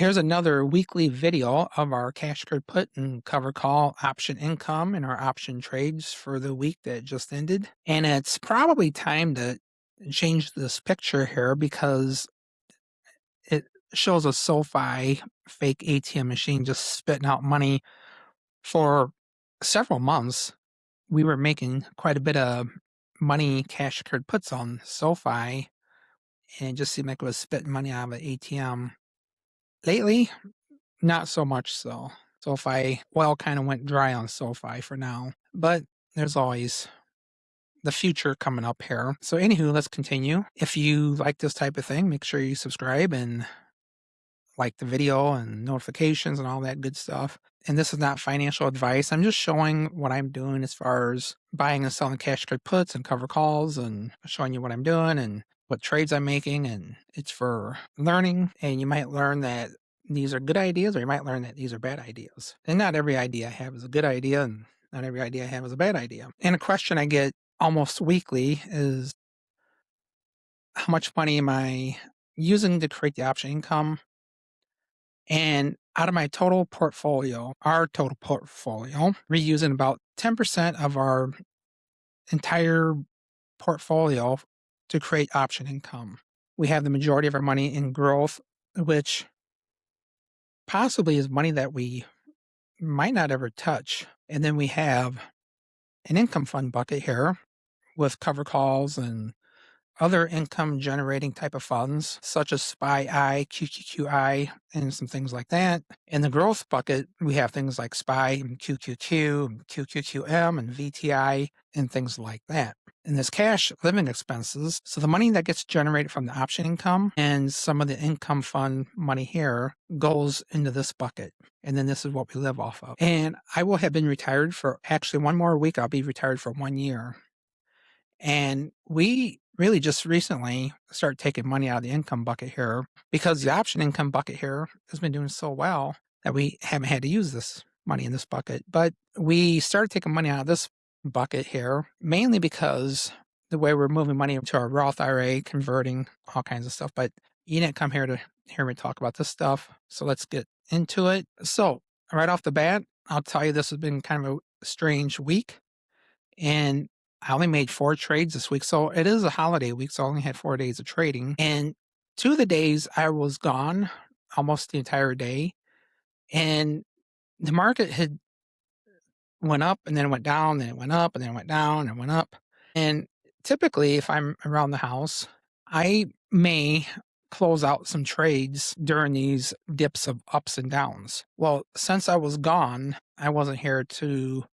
Here's another weekly video of our cash card put and cover call option income and our option trades for the week that just ended. And it's probably time to change this picture here because it shows a SoFi fake ATM machine just spitting out money for several months. We were making quite a bit of money cash card puts on SoFi, and it just seemed like it was spitting money out of an ATM. Lately, not so much so. SoFi well kind of went dry on SoFi for now, but there's always the future coming up here. So anywho, let's continue. If you like this type of thing, make sure you subscribe and like the video and notifications and all that good stuff. And this is not financial advice. I'm just showing what I'm doing as far as buying and selling cash card puts and cover calls, and showing you what I'm doing and what trades I'm making. And it's for learning. And you might learn that these are good ideas, or you might learn that these are bad ideas. And not every idea I have is a good idea, and not every idea I have is a bad idea. And a question I get almost weekly is, how much money am I using to create the option income? And out of my total portfolio, our total portfolio, we're using about 10% of our entire portfolio to create option income. We have the majority of our money in growth, which possibly is money that we might not ever touch. And then we have an income fund bucket here with cover calls and other income generating type of funds, such as SPY-I, QQQI, and some things like that. In the growth bucket, we have things like SPY and QQQ, and QQQM, and VTI, and things like that. And there's cash living expenses. So the money that gets generated from the option income and some of the income fund money here goes into this bucket. And then this is what we live off of. And I will have been retired for actually one more week. I'll be retired for 1 year. And we really just recently started taking money out of the income bucket here because the option income bucket here has been doing so well that we haven't had to use this money in this bucket. But we started taking money out of this bucket here mainly because the way we're moving money into our Roth IRA, converting, all kinds of stuff. But you didn't come here to hear me talk about this stuff. So let's get into it. So right off the bat, I'll tell you this has been kind of a strange week. And I only made 4 trades this week. So it is a holiday week, so I only had 4 days of trading. And 2 of the days I was gone almost the entire day. And the market had went up and then it went down, then it went up and then it went down and went up. And typically, if I'm around the house, I may close out some trades during these dips of ups and downs. Well, since I was gone, I wasn't here to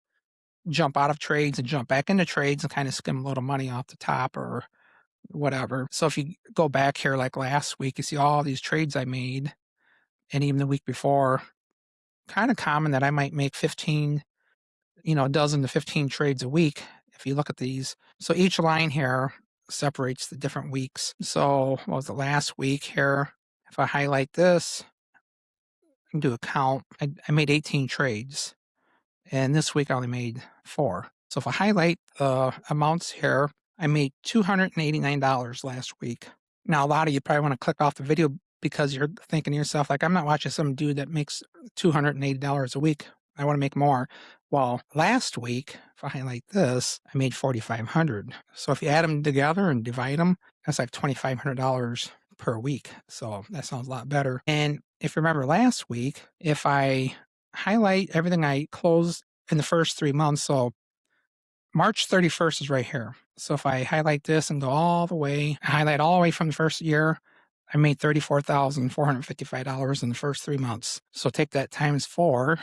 jump out of trades and jump back into trades and kind of skim a little money off the top or whatever. So if you go back here like last week, you see all these trades I made, and even the week before, kind of common that I might make 15, a dozen to 15 trades a week if you look at these. So each line here separates the different weeks. So what was the last week here? If I highlight this and do a count, I made 18 trades. And this week I only made 4. So if I highlight the amounts here, I made $289 last week. Now, a lot of you probably want to click off the video because you're thinking to yourself, like, I'm not watching some dude that makes $280 a week. I want to make more. Well, last week, if I highlight this, I made $4,500. So if you add them together and divide them, that's like $2,500 per week. So that sounds a lot better. And if you remember last week, if I highlight everything I closed in the first 3 months. So March 31st is right here. So if I highlight this and go all the way, highlight all the way from the first year, I made $34,455 in the first 3 months. So take that times 4.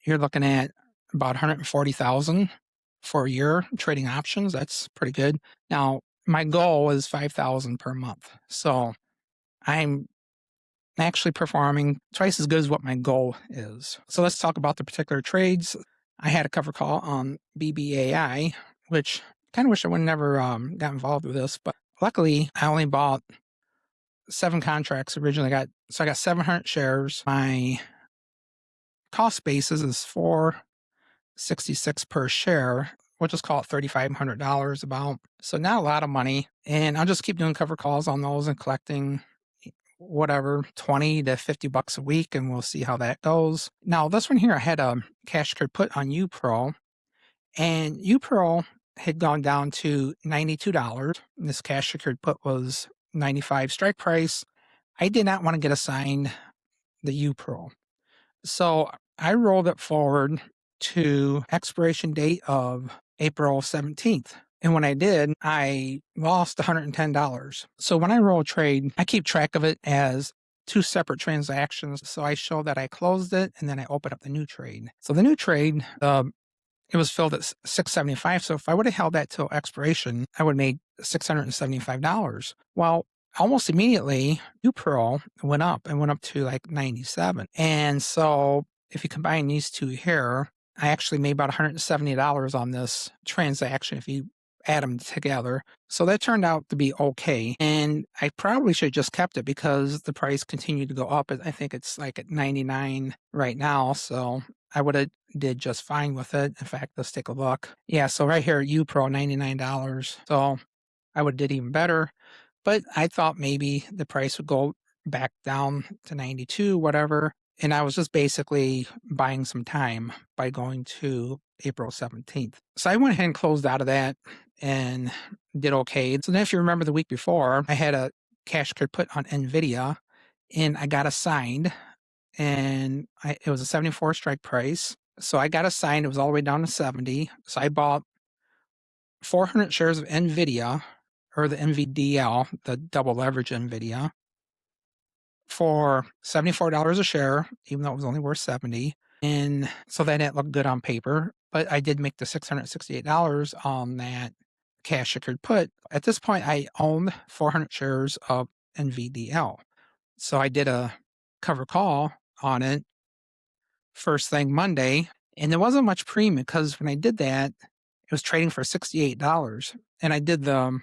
You're looking at about $140,000 for a year trading options. That's pretty good. Now, my goal is $5,000 per month. So I'm actually performing twice as good as what my goal is. So let's talk about the particular trades. I had a cover call on BBAI, which I kind of wish I would never got involved with this, but luckily I only bought 7 contracts originally. I got 700 shares. My cost basis is $466 per share, we'll just call it $3,500 about. So not a lot of money. And I'll just keep doing cover calls on those and collecting whatever, 20 to 50 bucks a week, and we'll see how that goes. Now, this one here, I had a cash card put on UPRO, and UPRO had gone down to $92. This cash secured put was 95 strike price. I did not want to get assigned the UPRO. So I rolled it forward to expiration date of April 17th. And when I did, I lost $110. So when I roll a trade, I keep track of it as two separate transactions. So I show that I closed it and then I open up the new trade. So the new trade, it was filled at $675. So if I would have held that till expiration, I would have made $675. Well, almost immediately, UPRO went up and went up to like 97. And so if you combine these two here, I actually made about $170 on this transaction if you add them together. So that turned out to be okay. And I probably should have just kept it because the price continued to go up. I think it's like at 99 right now. So I would have did just fine with it. In fact, let's take a look. Yeah, so right here, UPRO, $99. So I would have did even better. But I thought maybe the price would go back down to 92, whatever. And I was just basically buying some time by going to April 17th. So I went ahead and closed out of that and did okay. So then if you remember the week before, I had a cash card put on NVDL and I got assigned and it was a 74 strike price. So I got assigned, it was all the way down to 70. So I bought 400 shares of NVIDIA, or the NVDL, the double leverage NVIDIA, for $74 a share, even though it was only worth 70. And so that didn't look good on paper, but I did make the $668 on that cash secured put. At this point, I owned 400 shares of NVDL. So I did a cover call on it first thing Monday, and there wasn't much premium because when I did that, it was trading for $68. And I did the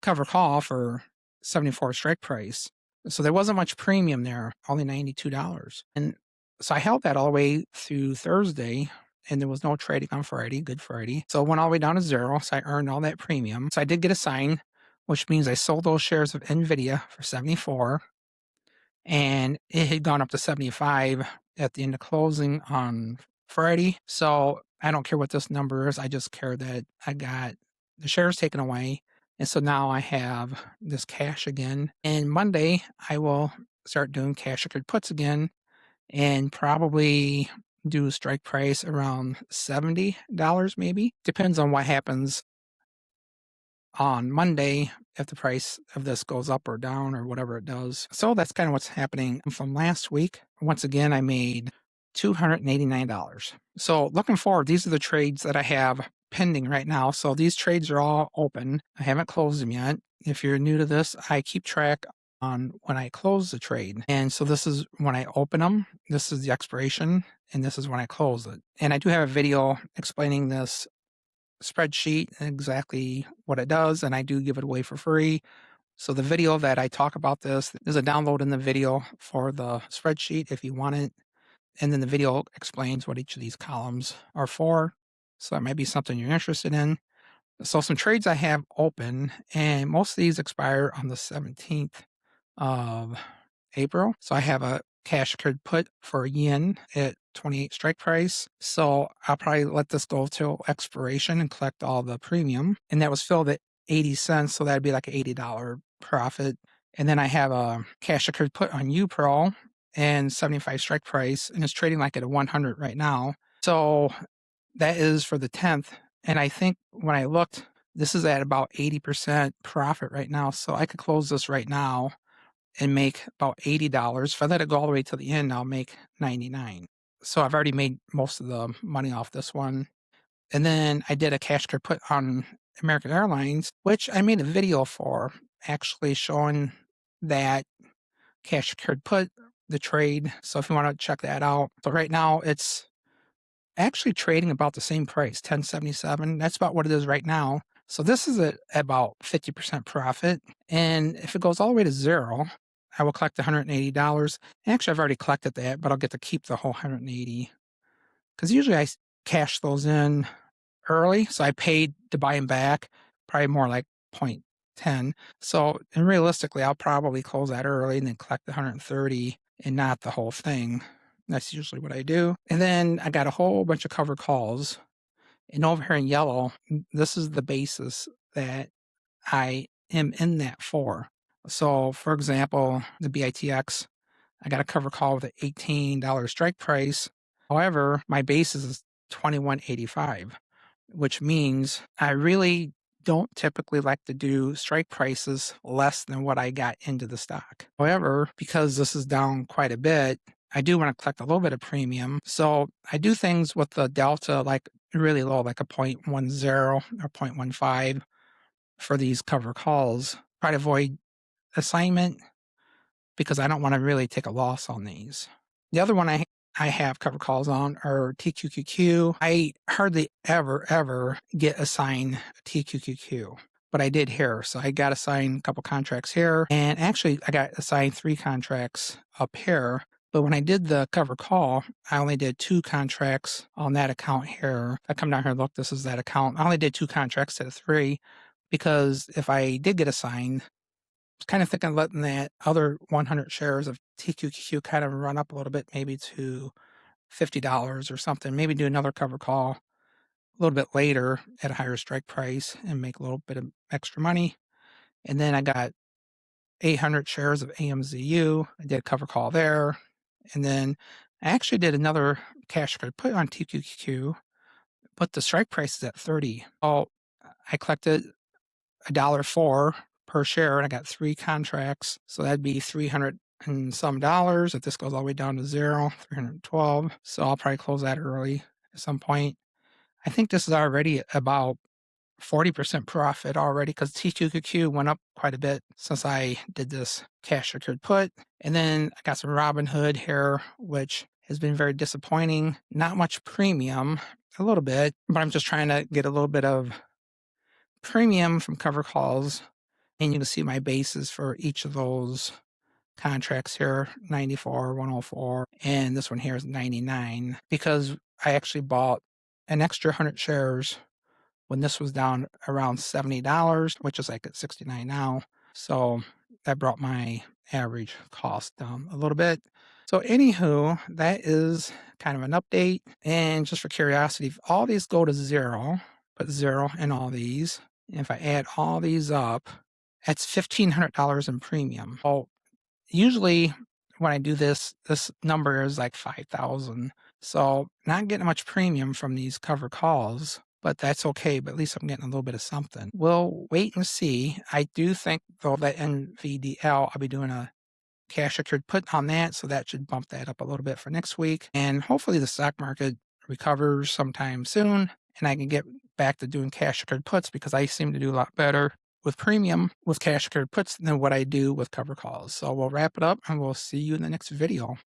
cover call for 74 strike price. So there wasn't much premium there, only $92. And so I held that all the way through Thursday, and there was no trading on Friday, Good Friday. So it went all the way down to zero. So I earned all that premium. So I did get a sign, which means I sold those shares of NVIDIA for 74, and it had gone up to 75 at the end of closing on Friday. So I don't care what this number is. I just care that I got the shares taken away. And so now I have this cash again. And Monday, I will start doing cash secured puts again and probably do a strike price around $70 maybe. Depends on what happens on Monday if the price of this goes up or down or whatever it does. So that's kind of what's happening from last week. Once again, I made $289. So looking forward, these are the trades that I have pending right now. So these trades are all open. I haven't closed them yet. If you're new to this, I keep track on when I close the trade. And so this is when I open them. This is the expiration, and this is when I close it. And I do have a video explaining this spreadsheet and exactly what it does, and I do give it away for free. So the video that I talk about this, there's a download in the video for the spreadsheet if you want it. And then the video explains what each of these columns are for. So that might be something you're interested in. So some trades I have open, and most of these expire on the 17th of April. So I have a cash secured put for yen at 28 strike price. So I'll probably let this go till expiration and collect all the premium. And that was filled at 80 cents. So that'd be like an $80 profit. And then I have a cash secured put on UPRO and 75 strike price, and it's trading like at a 100 right now. So that is for the 10th. And I think when I looked, this is at about 80% profit right now. So I could close this right now and make about $80. If I let it go all the way to the end, I'll make 99. So I've already made most of the money off this one. And then I did a cash card put on American Airlines, which I made a video for, actually showing that cash card put, the trade. So if you want to check that out. But right now it's actually trading about the same price, 10.77. That's about what it is right now. So this is at about 50% profit. And if it goes all the way to zero, I will collect $180. Actually, I've already collected that, but I'll get to keep the whole 180. Because usually I cash those in early. So I paid to buy them back, probably more like 10. So, and realistically, I'll probably close that early and then collect the 130 and not the whole thing. That's usually what I do. And then I got a whole bunch of covered calls. And over here in yellow, this is the basis that I am in that for. So, for example, the BITX, I got a cover call with an $18 strike price. However, my basis is 21.85, which means I really don't typically like to do strike prices less than what I got into the stock. However, because this is down quite a bit, I do want to collect a little bit of premium. So I do things with the delta like really low, like a 0.10 or 0.15 for these cover calls. Try to avoid assignment because I don't want to really take a loss on these. The other one I have cover calls on are TQQQ. I hardly ever get assigned a TQQQ, but I did here. So I got assigned a couple contracts here, and actually I got assigned 3 contracts up here. But when I did the cover call, I only did 2 contracts on that account here. I come down here and look, this is that account. I only did 2 contracts instead of 3 because if I did get assigned, kind of thinking of letting that other 100 shares of TQQQ kind of run up a little bit, maybe to $50 or something. Maybe do another cover call a little bit later at a higher strike price and make a little bit of extra money. And then I got 800 shares of AMZU. I did a cover call there. And then I actually did another cash card put on TQQQ, but the strike price is at 30. Oh, I collected $1.04 per share, and I got 3 contracts. So that'd be 300 and some dollars. If this goes all the way down to 0, 312. So I'll probably close that early at some point. I think this is already about 40% profit already because TQQQ went up quite a bit since I did this cash secured put. And then I got some Robinhood here, which has been very disappointing. Not much premium, a little bit, but I'm just trying to get a little bit of premium from cover calls. And you can see my bases for each of those contracts here, 94, 104, and this one here is 99 because I actually bought an extra 100 shares when this was down around $70, which is like at 69 now. So that brought my average cost down a little bit. So anywho, that is kind of an update. And just for curiosity, if all these go to 0, put 0 in all these, and if I add all these up, that's $1,500 in premium. Oh, usually when I do this, this number is like 5,000. So not getting much premium from these cover calls, but that's okay. But at least I'm getting a little bit of something. We'll wait and see. I do think though that NVDL, I'll be doing a cash secured put on that. So that should bump that up a little bit for next week. And hopefully the stock market recovers sometime soon and I can get back to doing cash secured puts because I seem to do a lot better with premium with cash secured puts than what I do with cover calls. So we'll wrap it up and we'll see you in the next video.